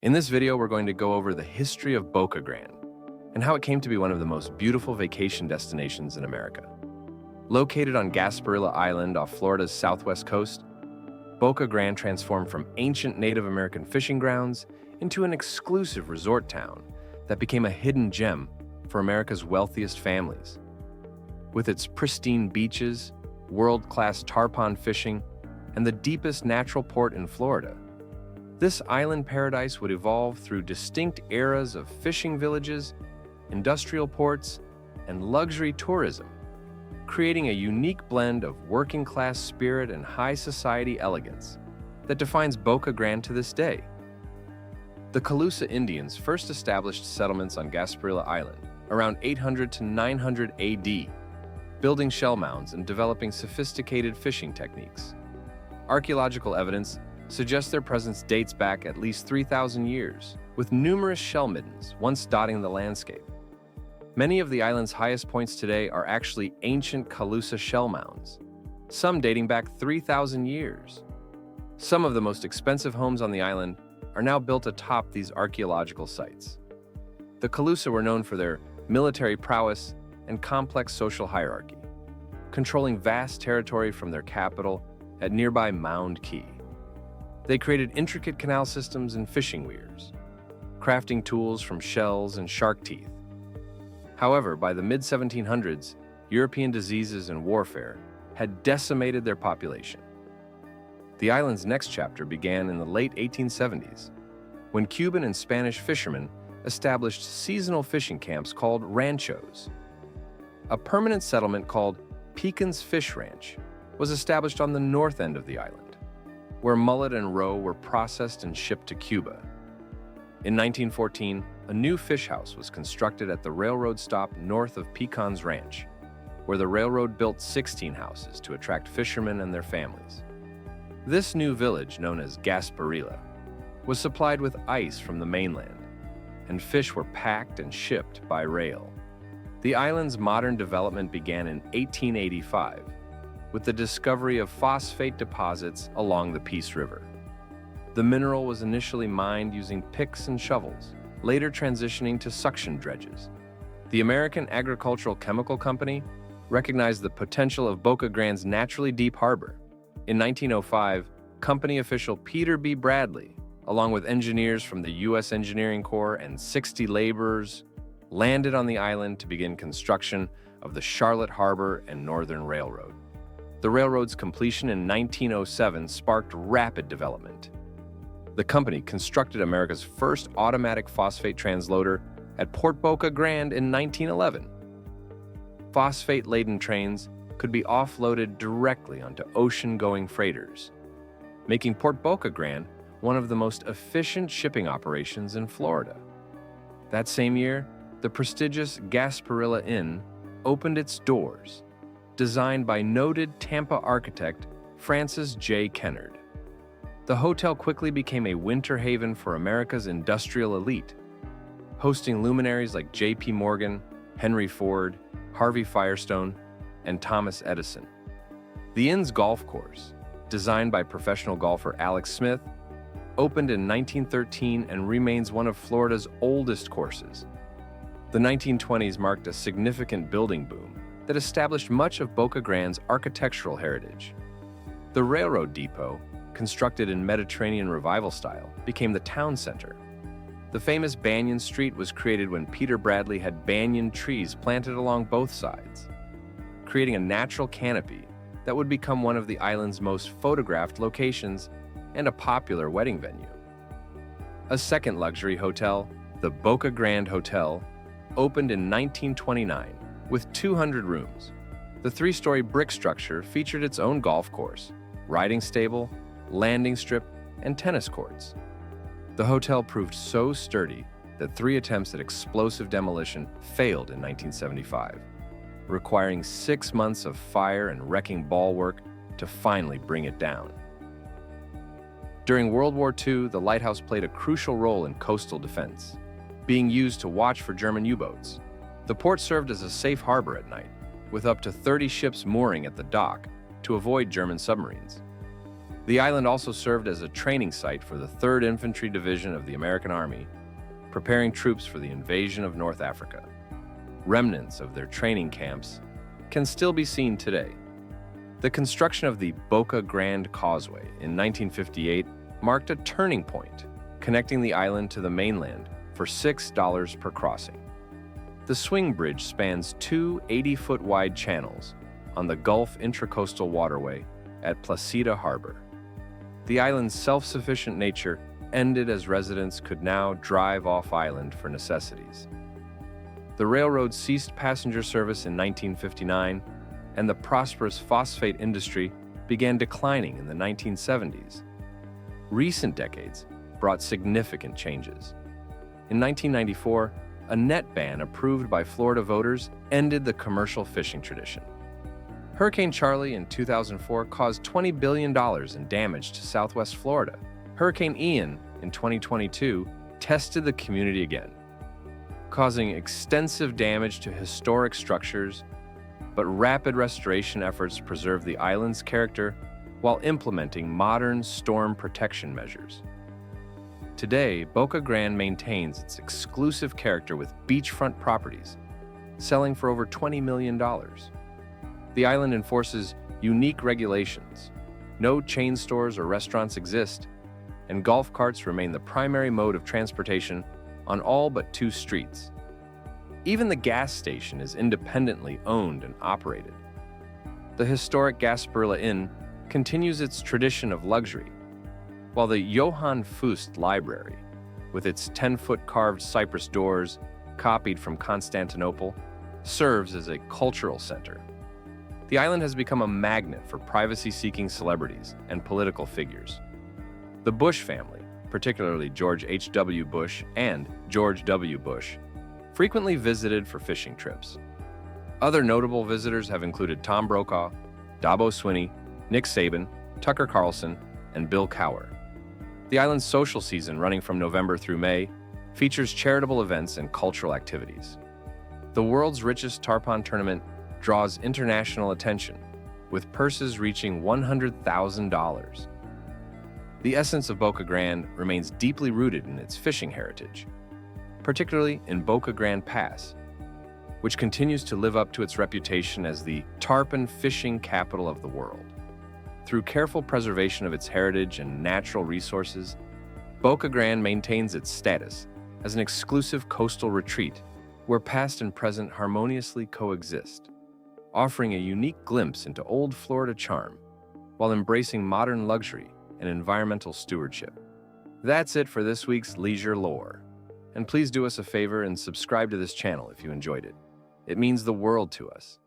In this video, we're going to go over the history of Boca Grande and how it came to be one of the most beautiful vacation destinations in America. Located on Gasparilla Island off Florida's southwest coast, Boca Grande transformed from ancient Native American fishing grounds into an exclusive resort town that became a hidden gem for America's wealthiest families. With its pristine beaches, world-class tarpon fishing, and the deepest natural port in Florida, this island paradise would evolve through distinct eras of fishing villages, industrial ports, and luxury tourism, creating a unique blend of working-class spirit and high-society elegance that defines Boca Grande to this day. The Calusa Indians first established settlements on Gasparilla Island around 800 to 900 AD, building shell mounds and developing sophisticated fishing techniques. Archaeological evidence suggests their presence dates back at least 3,000 years, with numerous shell middens once dotting the landscape. Many of the island's highest points today are actually ancient Calusa shell mounds, some dating back 3,000 years. Some of the most expensive homes on the island are now built atop these archaeological sites. The Calusa were known for their military prowess and complex social hierarchy, controlling vast territory from their capital at nearby Mound Key. They created intricate canal systems and fishing weirs, crafting tools from shells and shark teeth. However, by the mid-1700s, European diseases and warfare had decimated their population. The island's next chapter began in the late 1870s, when Cuban and Spanish fishermen established seasonal fishing camps called ranchos. A permanent settlement called Pekin's Fish Ranch was established on the north end of the island, where mullet and roe were processed and shipped to Cuba. In 1914, a new fish house was constructed at the railroad stop north of Pekin's Ranch, where the railroad built 16 houses to attract fishermen and their families. This new village, known as Gasparilla, was supplied with ice from the mainland, and fish were packed and shipped by rail. The island's modern development began in 1885, with the discovery of phosphate deposits along the Peace River. The mineral was initially mined using picks and shovels, later transitioning to suction dredges. The American Agricultural Chemical Company recognized the potential of Boca Grande's naturally deep harbor. In 1905, company official Peter B. Bradley, along with engineers from the U.S. Engineering Corps and 60 laborers, landed on the island to begin construction of the Charlotte Harbor and Northern Railroad. The railroad's completion in 1907 sparked rapid development. The company constructed America's first automatic phosphate transloader at Port Boca Grande in 1911. Phosphate-laden trains could be offloaded directly onto ocean-going freighters, making Port Boca Grande one of the most efficient shipping operations in Florida. That same year, the prestigious Gasparilla Inn opened its doors, designed by noted Tampa architect Francis J. Kennard. The hotel quickly became a winter haven for America's industrial elite, hosting luminaries like J.P. Morgan, Henry Ford, Harvey Firestone, and Thomas Edison. The Inn's golf course, designed by professional golfer Alex Smith, opened in 1913 and remains one of Florida's oldest courses. The 1920s marked a significant building boom that established much of Boca Grande's architectural heritage. The railroad depot, constructed in Mediterranean revival style, became the town center. The famous Banyan Street was created when Peter Bradley had banyan trees planted along both sides, creating a natural canopy that would become one of the island's most photographed locations and a popular wedding venue. A second luxury hotel, the Boca Grande Hotel, opened in 1929 with 200 rooms. The three-story brick structure featured its own golf course, riding stable, landing strip, and tennis courts. The hotel proved so sturdy that 3 attempts at explosive demolition failed in 1975, requiring 6 months of fire and wrecking ball work to finally bring it down. During World War II, the lighthouse played a crucial role in coastal defense, being used to watch for German U-boats. The port served as a safe harbor at night, with up to 30 ships mooring at the dock to avoid German submarines. The island also served as a training site for the 3rd Infantry Division of the American Army, preparing troops for the invasion of North Africa. Remnants of their training camps can still be seen today. The construction of the Boca Grande Causeway in 1958 marked a turning point, connecting the island to the mainland for $6 per crossing. The swing bridge spans two 80-foot-wide channels on the Gulf Intracoastal Waterway at Placida Harbor. The island's self-sufficient nature ended as residents could now drive off-island for necessities. The railroad ceased passenger service in 1959, and the prosperous phosphate industry began declining in the 1970s. Recent decades brought significant changes. In 1994, a net ban approved by Florida voters ended the commercial fishing tradition. Hurricane Charley in 2004 caused $20 billion in damage to Southwest Florida. Hurricane Ian in 2022 tested the community again, causing extensive damage to historic structures, but rapid restoration efforts preserved the island's character while implementing modern storm protection measures. Today, Boca Grande maintains its exclusive character with beachfront properties, selling for over $20 million. The island enforces unique regulations. No chain stores or restaurants exist, and golf carts remain the primary mode of transportation on all but 2 streets. Even the gas station is independently owned and operated. The historic Gasparilla Inn continues its tradition of luxury, while the Johann Fust Library, with its 10-foot carved cypress doors copied from Constantinople, serves as a cultural center. The island has become a magnet for privacy-seeking celebrities and political figures. The Bush family, particularly George H.W. Bush and George W. Bush, frequently visited for fishing trips. Other notable visitors have included Tom Brokaw, Dabo Swinney, Nick Saban, Tucker Carlson, and Bill Cowher. The island's social season, running from November through May, features charitable events and cultural activities. The world's richest tarpon tournament draws international attention, with purses reaching $100,000. The essence of Boca Grande remains deeply rooted in its fishing heritage, particularly in Boca Grande Pass, which continues to live up to its reputation as the tarpon fishing capital of the world. Through careful preservation of its heritage and natural resources, Boca Grande maintains its status as an exclusive coastal retreat where past and present harmoniously coexist, offering a unique glimpse into old Florida charm while embracing modern luxury and environmental stewardship. That's it for this week's Leisure Lore. And please do us a favor and subscribe to this channel if you enjoyed it. It means the world to us.